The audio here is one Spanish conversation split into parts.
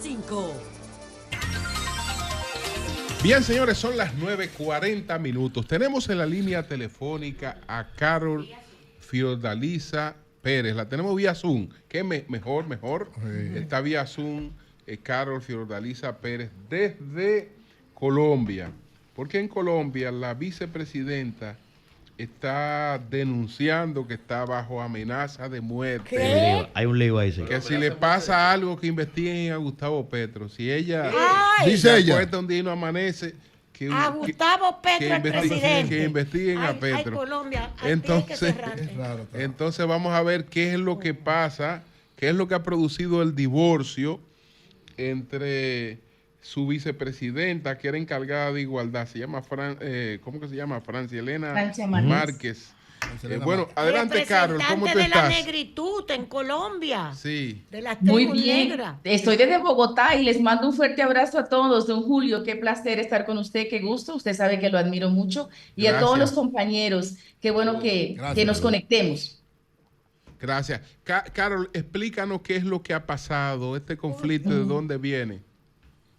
5. Bien, señores, son las 9:40. Tenemos en la línea telefónica a Carol Fiordaliza Pérez. La tenemos vía Zoom. ¿Qué mejor? Sí. Está vía Zoom Carol Fiordaliza Pérez desde Colombia. Porque en Colombia la vicepresidenta está denunciando que está bajo amenaza de muerte. ¿Qué? Hay un lío ahí, sí. Que si le pasa algo, que investiguen a Gustavo Petro. Si ella, dice ella, un día y no amanece, a Gustavo Petro, el presidente. Que investiguen a Petro. Colombia, entonces vamos a ver qué es lo que pasa, qué es lo que ha producido el divorcio entre su vicepresidenta, que era encargada de igualdad, se llama ¿cómo que se llama? Francia Márquez. Bueno, adelante, Carol, ¿cómo tú de estás? La negritud en Colombia. Sí. De las Muy bien. negras. Estoy desde Bogotá y les mando un fuerte abrazo a todos. Don Julio, qué placer estar con usted, qué gusto. Usted sabe que lo admiro mucho. Y Gracias. a todos los compañeros, qué bueno que nos conectemos. Gracias. Carol, explícanos qué es lo que ha pasado, este conflicto, de dónde viene.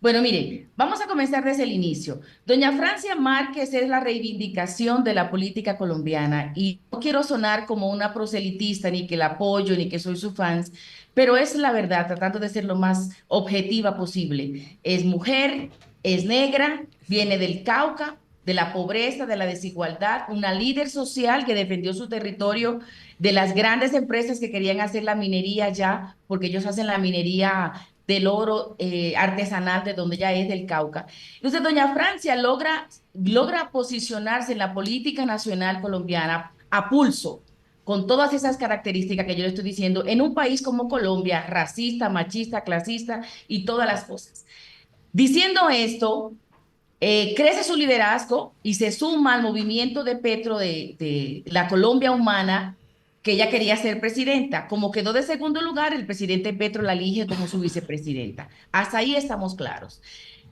Bueno, miren, vamos a comenzar desde el inicio. Doña Francia Márquez es la reivindicación de la política colombiana y no quiero sonar como una proselitista, ni que la apoyo, ni que soy su fans, pero es la verdad, tratando de ser lo más objetiva posible. Es mujer, es negra, viene del Cauca, de la pobreza, de la desigualdad, una líder social que defendió su territorio de las grandes empresas que querían hacer la minería allá, porque ellos hacen la minería del oro artesanal de donde ella es, del Cauca. Entonces, doña Francia logra posicionarse en la política nacional colombiana a pulso, con todas esas características que yo le estoy diciendo, en un país como Colombia, racista, machista, clasista y todas las cosas. Diciendo esto, crece su liderazgo y se suma al movimiento de Petro de la Colombia Humana, que ella quería ser presidenta. Como quedó de segundo lugar, el presidente Petro la elige como su vicepresidenta. Hasta ahí estamos claros.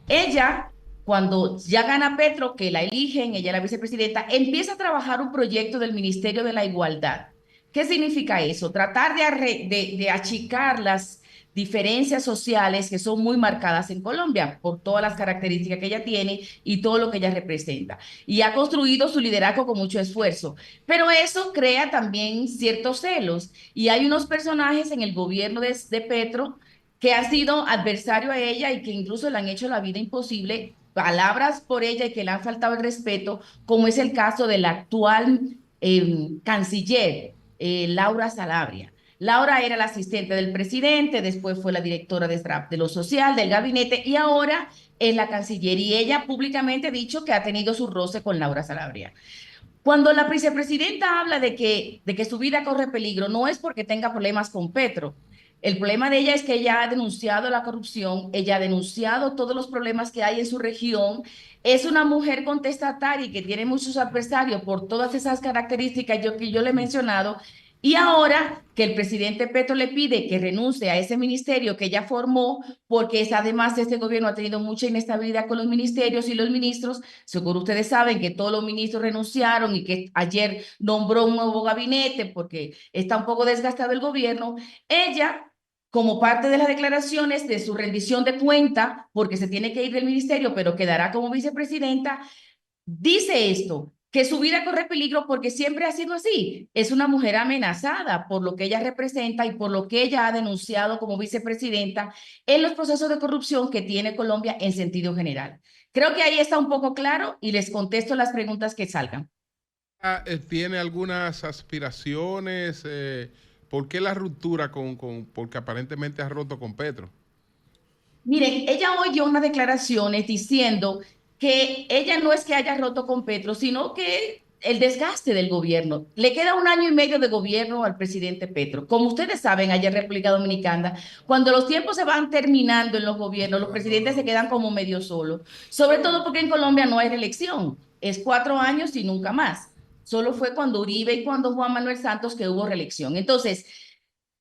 Ella, cuando ya gana Petro, que la eligen, ella es la vicepresidenta, empieza a trabajar un proyecto del Ministerio de la Igualdad. ¿Qué significa eso? Tratar de achicar las diferencias sociales que son muy marcadas en Colombia por todas las características que ella tiene y todo lo que ella representa. Y ha construido su liderazgo con mucho esfuerzo. Pero eso crea también ciertos celos. Y hay unos personajes en el gobierno de Petro que han sido adversarios a ella y que incluso le han hecho la vida imposible, palabras por ella y que le han faltado el respeto, como es el caso de la actual canciller, Laura Sanabria. Laura era la asistente del presidente, después fue la directora de lo social, del gabinete, y ahora es la canciller. Y ella públicamente ha dicho que ha tenido su roce con Laura Sanabria. Cuando la vicepresidenta habla de que su vida corre peligro, no es porque tenga problemas con Petro. El problema de ella es que ella ha denunciado la corrupción, ella ha denunciado todos los problemas que hay en su región. Es una mujer contestataria y que tiene muchos adversarios por todas esas características que yo le he mencionado. Y ahora que el presidente Petro le pide que renuncie a ese ministerio que ella formó, porque además este gobierno ha tenido mucha inestabilidad con los ministerios y los ministros, seguro ustedes saben que todos los ministros renunciaron y que ayer nombró un nuevo gabinete porque está un poco desgastado el gobierno. Ella, como parte de las declaraciones de su rendición de cuenta, porque se tiene que ir del ministerio, pero quedará como vicepresidenta, dice esto, que su vida corre peligro porque siempre ha sido así. Es una mujer amenazada por lo que ella representa y por lo que ella ha denunciado como vicepresidenta en los procesos de corrupción que tiene Colombia en sentido general. Creo que ahí está un poco claro y les contesto las preguntas que salgan. ¿Tiene algunas aspiraciones? ¿Por qué la ruptura porque aparentemente ha roto con Petro? Miren, ella hoy dio unas declaraciones diciendo que ella no es que haya roto con Petro, sino que el desgaste del gobierno. Le queda 1 año y medio de gobierno al presidente Petro. Como ustedes saben, allá en República Dominicana, cuando los tiempos se van terminando en los gobiernos, los presidentes se quedan como medio solos. Sobre todo porque en Colombia no hay reelección. Es 4 años y nunca más. Solo fue cuando Uribe y cuando Juan Manuel Santos que hubo reelección. Entonces,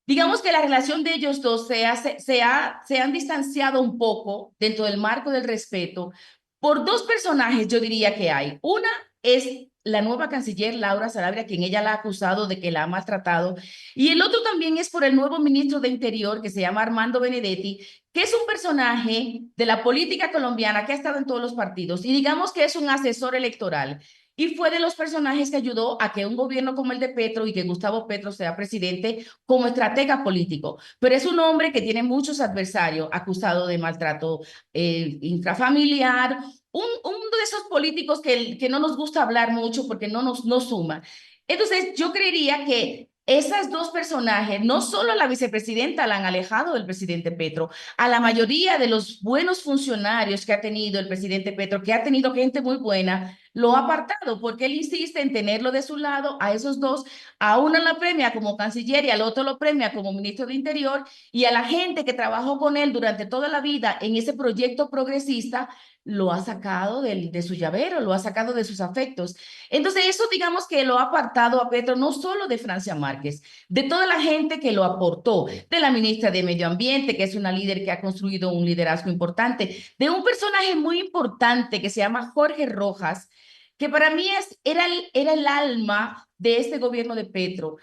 digamos que la relación de ellos dos se han distanciado un poco dentro del marco del respeto por 2 personajes, yo diría que hay. Una es la nueva canciller Laura Sanabria, quien ella la ha acusado de que la ha maltratado. Y el otro también es por el nuevo ministro de Interior, que se llama Armando Benedetti, que es un personaje de la política colombiana que ha estado en todos los partidos y digamos que es un asesor electoral. Y fue de los personajes que ayudó a que un gobierno como el de Petro y que Gustavo Petro sea presidente como estratega político. Pero es un hombre que tiene muchos adversarios, acusado de maltrato intrafamiliar, uno de esos políticos que no nos gusta hablar mucho porque no suma. Entonces, yo creería que esas dos personajes, no solo a la vicepresidenta la han alejado del presidente Petro, a la mayoría de los buenos funcionarios que ha tenido el presidente Petro, que ha tenido gente muy buena, lo ha apartado porque él insiste en tenerlo de su lado a esos dos, a uno la premia como canciller y al otro lo premia como ministro de Interior, y a la gente que trabajó con él durante toda la vida en ese proyecto progresista, lo ha sacado de su llavero, lo ha sacado de sus afectos. Entonces eso digamos que lo ha apartado a Petro no solo de Francia Márquez, de toda la gente que lo aportó, de la ministra de Medio Ambiente, que es una líder que ha construido un liderazgo importante, de un personaje muy importante que se llama Jorge Rojas, que para mí era el alma de este gobierno de Petro.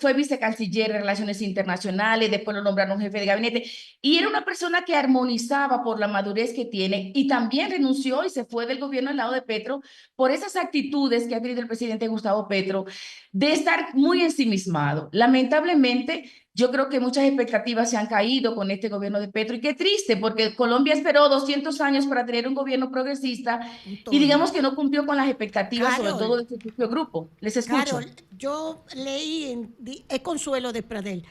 Fue vicecanciller de Relaciones Internacionales, después lo nombraron jefe de gabinete, y era una persona que armonizaba por la madurez que tiene, y también renunció y se fue del gobierno al lado de Petro por esas actitudes que ha tenido el presidente Gustavo Petro de estar muy ensimismado. Lamentablemente, yo creo que muchas expectativas se han caído con este gobierno de Petro, y qué triste, porque Colombia esperó 200 años para tener un gobierno progresista y digamos que no cumplió con las expectativas, sobre todo de su propio grupo. Les escucho. Carol, yo leí, es Consuelo de Pradel.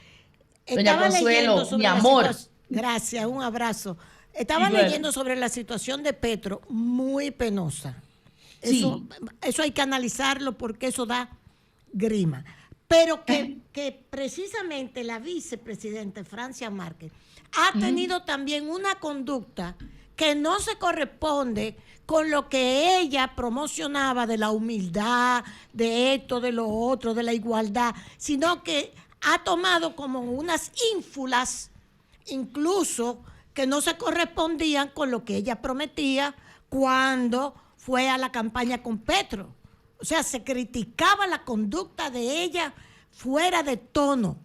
Doña Consuelo, mi amor. Gracias, un abrazo. Estaba leyendo sobre la situación de Petro, muy penosa. Eso hay que analizarlo porque eso da grima. Pero que precisamente la vicepresidenta Francia Márquez ha tenido también una conducta que no se corresponde con lo que ella promocionaba de la humildad, de esto, de lo otro, de la igualdad, sino que ha tomado como unas ínfulas, incluso que no se correspondían con lo que ella prometía cuando fue a la campaña con Petro. O sea, se criticaba la conducta de ella fuera de tono,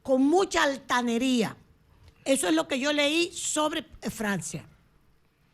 con mucha altanería. Eso es lo que yo leí sobre Francia.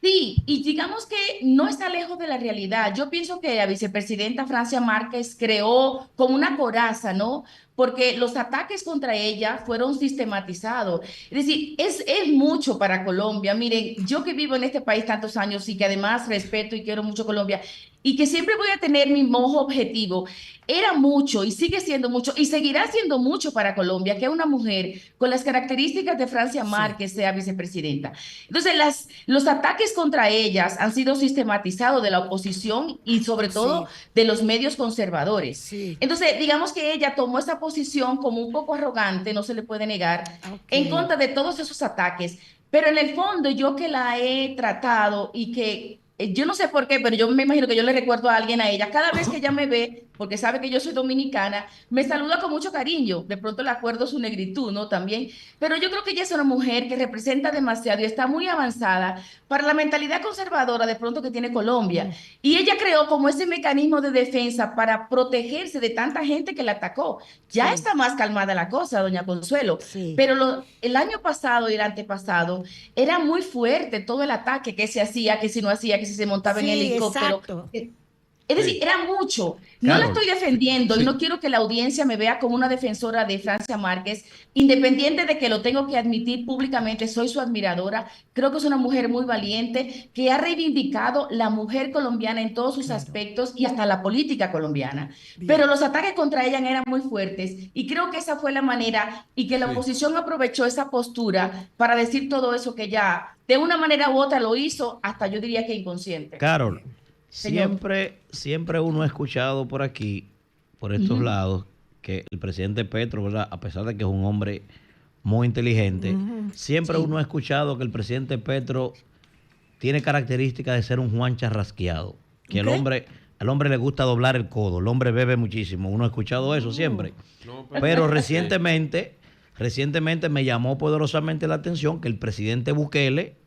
Sí, y digamos que no está lejos de la realidad. Yo pienso que la vicepresidenta Francia Márquez creó como una coraza, ¿no? Porque los ataques contra ella fueron sistematizados. Es decir, es mucho para Colombia. Miren, yo que vivo en este país tantos años y que además respeto y quiero mucho Colombia, y que siempre voy a tener mi mojo objetivo, era mucho y sigue siendo mucho y seguirá siendo mucho para Colombia que una mujer con las características de Francia Márquez sea vicepresidenta. Entonces, los ataques contra ellas han sido sistematizados de la oposición y sobre todo de los medios conservadores. Sí. Entonces, digamos que ella tomó esa posición como un poco arrogante, no se le puede negar, en contra de todos esos ataques. Pero en el fondo, yo que la he tratado y que yo no sé por qué, pero yo me imagino que yo le recuerdo a alguien a ella. Cada vez que ella me ve, porque sabe que yo soy dominicana, me saluda con mucho cariño. De pronto le acuerdo su negritud, ¿no? También. Pero yo creo que ella es una mujer que representa demasiado y está muy avanzada para la mentalidad conservadora de pronto que tiene Colombia. Y ella creó como ese mecanismo de defensa para protegerse de tanta gente que la atacó. Ya está más calmada la cosa, doña Consuelo. Pero el año pasado y el antepasado era muy fuerte todo el ataque que se hacía, que si no hacía, que si se montaba en helicóptero. Exacto. Es decir, era mucho. No la estoy defendiendo y no quiero que la audiencia me vea como una defensora de Francia Márquez, independiente de que lo tengo que admitir públicamente, soy su admiradora. Creo que es una mujer muy valiente que ha reivindicado la mujer colombiana en todos sus aspectos y hasta la política colombiana. Pero los ataques contra ella eran muy fuertes y creo que esa fue la manera y que la oposición aprovechó esa postura para decir todo eso que ya de una manera u otra lo hizo, hasta yo diría que inconsciente. Carol. Siempre uno ha escuchado por aquí, por estos lados, que el presidente Petro, ¿verdad?, a pesar de que es un hombre muy inteligente, siempre uno ha escuchado que el presidente Petro tiene características de ser un Juan charrasqueado, que al hombre le gusta doblar el codo, el hombre bebe muchísimo, uno ha escuchado eso siempre. Pero recientemente me llamó poderosamente la atención que el presidente Bukele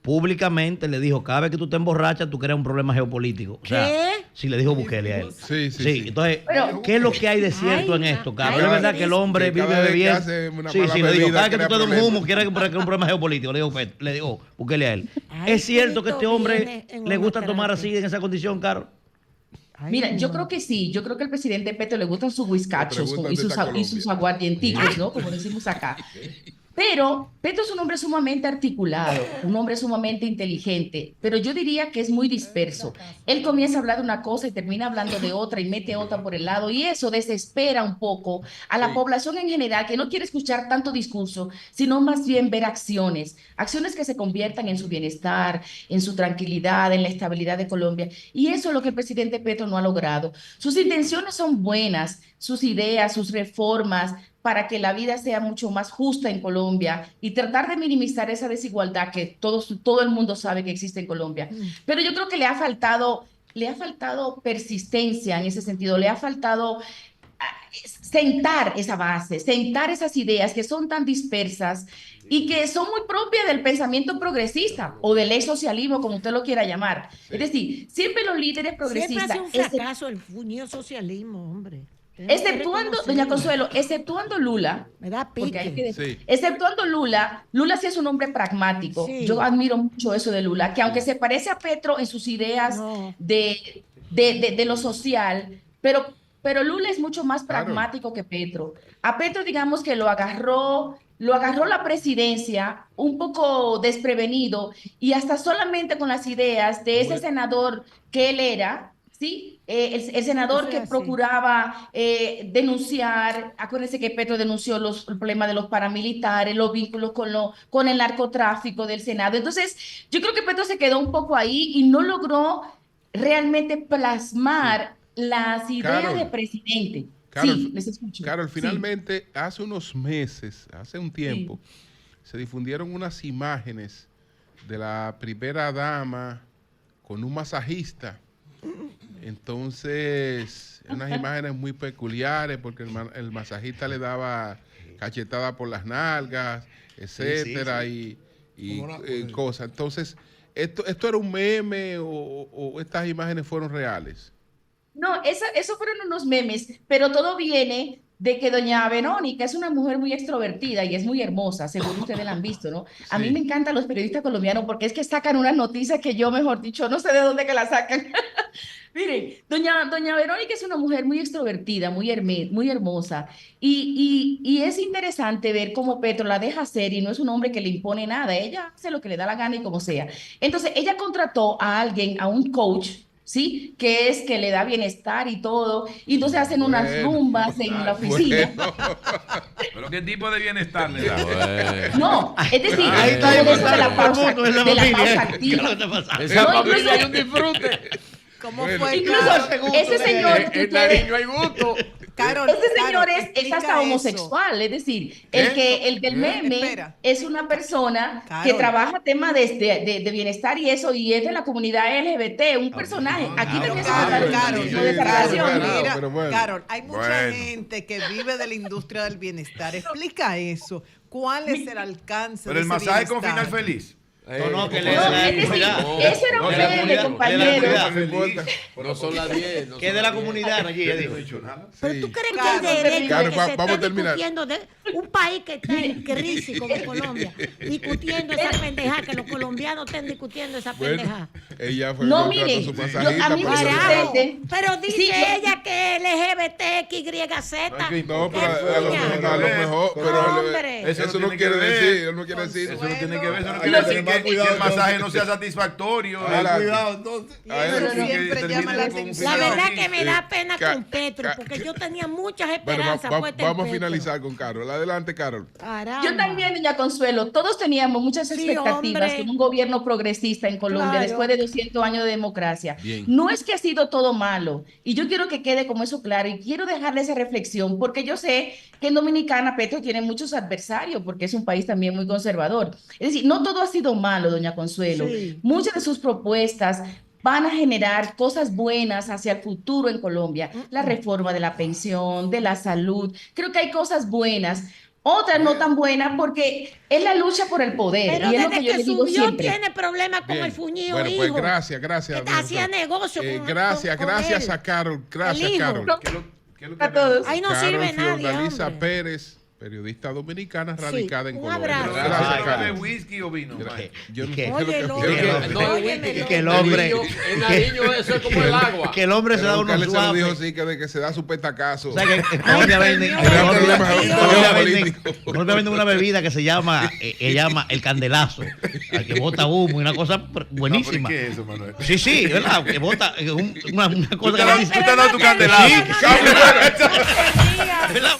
públicamente le dijo, cada vez que tú te emborrachas, tú creas un problema geopolítico. O sea, ¿Qué? sí le dijo Bukele a él. Sí. Entonces, Pero- ¿qué es lo que hay de cierto en esto, Carlos? ay, Es verdad que el hombre que cada vive vez que bebiendo. hace una Sí, mala le dijo, bebida, cada vez que tú crea te das un problemas. humo, quiere crear un problema geopolítico. Le dijo Bukele a él. Ay, ¿Es cierto que Tito este hombre viene en le una gusta tomar terapia. así, en esa condición, Carlos? Ay, Mira, yo no. creo que sí, yo creo que al presidente Petro le gustan sus whiskachos preguntan y de sus, esta y sus Colombia. aguardienticos, ¿no? Como decimos acá. Pero Petro es un hombre sumamente articulado, un hombre sumamente inteligente, pero yo diría que es muy disperso. Él comienza a hablar de una cosa y termina hablando de otra y mete otra por el lado, y eso desespera un poco a la población en general, que no quiere escuchar tanto discurso, sino más bien ver acciones, acciones que se conviertan en su bienestar, en su tranquilidad, en la estabilidad de Colombia. Y eso es lo que el presidente Petro no ha logrado. Sus intenciones son buenas, sus ideas, sus reformas, para que la vida sea mucho más justa en Colombia y tratar de minimizar esa desigualdad que todo el mundo sabe que existe en Colombia. Pero yo creo que le ha faltado persistencia en ese sentido, le ha faltado sentar esa base, sentar esas ideas que son tan dispersas y que son muy propias del pensamiento progresista o del socialismo, como usted lo quiera llamar. Es decir, siempre los líderes Siempre progresistas, hace un fracaso el fuñido socialismo, hombre. Tenemos que exceptuando, doña reconocerlo. Consuelo, exceptuando Lula, Me da porque hay pique. que Sí. exceptuando Lula, Lula sí es un hombre pragmático. Sí. Yo admiro mucho eso de Lula, que aunque se parece a Petro en sus ideas No. de lo social, pero Lula es mucho más Claro. pragmático que Petro. A Petro, digamos que lo agarró la presidencia un poco desprevenido y hasta solamente con las ideas de ese senador que él era, ¿sí? El senador Eso es que así. procuraba denunciar, acuérdense que Petro denunció el problema de los paramilitares, los vínculos con el narcotráfico del Senado. Entonces, yo creo que Petro se quedó un poco ahí y no logró realmente plasmar las ideas Carol. de presidente. Carol, Sí, les escucho. Carol, Sí. finalmente, hace unos meses, hace un tiempo, se difundieron unas imágenes de la primera dama con un masajista. Entonces, unas imágenes muy peculiares porque el masajista le daba cachetada por las nalgas, etcétera, y cosas. Entonces, ¿esto era un meme o estas imágenes fueron reales? No, eso fueron unos memes, pero todo viene de que doña Verónica es una mujer muy extrovertida y es muy hermosa, según ustedes la han visto, ¿no? A mí Sí. me encantan los periodistas colombianos porque es que sacan unas noticias que yo, mejor dicho, no sé de dónde que la sacan. Miren, doña Verónica es una mujer muy extrovertida, muy hermosa, y es interesante ver cómo Petro la deja hacer y no es un hombre que le impone nada, ella hace lo que le da la gana y como sea. Entonces, ella contrató a alguien, a un coach, ¿sí? Que le da bienestar y todo, y entonces hacen unas Bueno, rumbas en la oficina. Bueno. ¿Pero qué tipo de bienestar le da? No, es decir, Ahí está todo eso de la todo el pausa, mundo en la de la familia. pausa ¿Qué es lo activa. que está pasando? Esa No, familia incluso- hay un disfrute. ¿Cómo Bueno. fue? Incluso Carol? ese señor que En ustedes- Nariño hay gusto. Carol, Este señor Carol, es explica hasta eso. homosexual, es decir, ¿Qué? el del meme Espera. es una persona que Carol. trabaja temas de bienestar y eso, y es de la comunidad LGBT, un personaje. Aquí Pero también se Carol, trata de un Carol, tipo de sí, separación. Carol, mira, pero bueno. Carol, hay mucha Bueno. gente que vive de la industria del bienestar. Explica eso. ¿Cuál es el alcance Pero de el ese masaje con bienestar? final feliz. No, que No, es decir, eso era un de la meme, comunidad, compañero. de la No importa. No son las 10. Que es de la comunidad, allí, ya dijo. Pero Sí. tú crees Claro, que es derecho Claro, que vamos se a esté terminar. discutiendo de un país que está en crisis como Colombia, discutiendo esa pendejada, que los colombianos estén discutiendo esa pendejada. Bueno, ella fue No, contrató miren, su yo- masajista. a mí me pero- sorprende. Pero dice Sí, yo- ella que LGBTXYZ. No, pero a lo fuña. mejor, pero Hombre. eso no tiene quiere que ver. decir, eso no quiere decir. Eso no tiene que ver, eso no Hay quiere que decir tener más que cuidado, el masaje entonces. no sea satisfactorio. Adelante. Cuidado, entonces. Y A eso ver, que siempre termine llama la con un atención. La Sí. verdad que me da pena Ca- con Petro, ca- porque yo tenía muchas Bueno, esperanzas puestas en vamos a Petro. finalizar con Carol. Adelante, Carol. Caramba. Yo también, doña Consuelo, todos teníamos muchas Sí, expectativas hombre. con un gobierno progresista en Colombia Claro. después de 200 años de democracia. Bien. No es que ha sido todo malo, y yo quiero que quede como eso claro, y quiero dejarle esa reflexión, porque yo sé que en Dominicana Petro tiene muchos adversarios, porque es un país también muy conservador. Es decir, no todo ha sido malo, doña Consuelo. Sí. Muchas de sus propuestas van a generar cosas buenas hacia el futuro en Colombia. La reforma de la pensión, de la salud. Creo que hay cosas buenas, Otras no tan buenas porque es la lucha por el poder. Pero y es lo desde que yo que le digo subió siempre. tiene problemas con Bien. el fuñido Bueno, hijo. pues gracias. Que hacía negocio con Gracias con gracias él. a Carol. Gracias, El hijo. Carol. ¿Qué es lo que A todos. Ahí no Carol sirve nadie, Fiordalisa hombre. Pérez, periodista dominicana radicada en un Colombia. abrazo. Gracias, ¿Bebe Carol. whisky o vino? Yo no Que- sé Oye, lo que no, que el hombre, En Nariño eso es como el agua. que el hombre se da Pero unos Carles se lo dijo suaves. sí, que de que se da su petacazo. O sea, que en Colombia venden, señor. en Colombia- Problemas en Colombia venden- políticos. en Colombia venden una bebida que se llama el candelazo, al que bota humo y una cosa buenísima. ¿Qué es eso, Manuel? Sí, ¿verdad? Que bota una cosa que Tú te has dado tu candelazo. Sí, No, no, no, no, no, no, no, no, no, no, no, no, no, no, ¿verdad?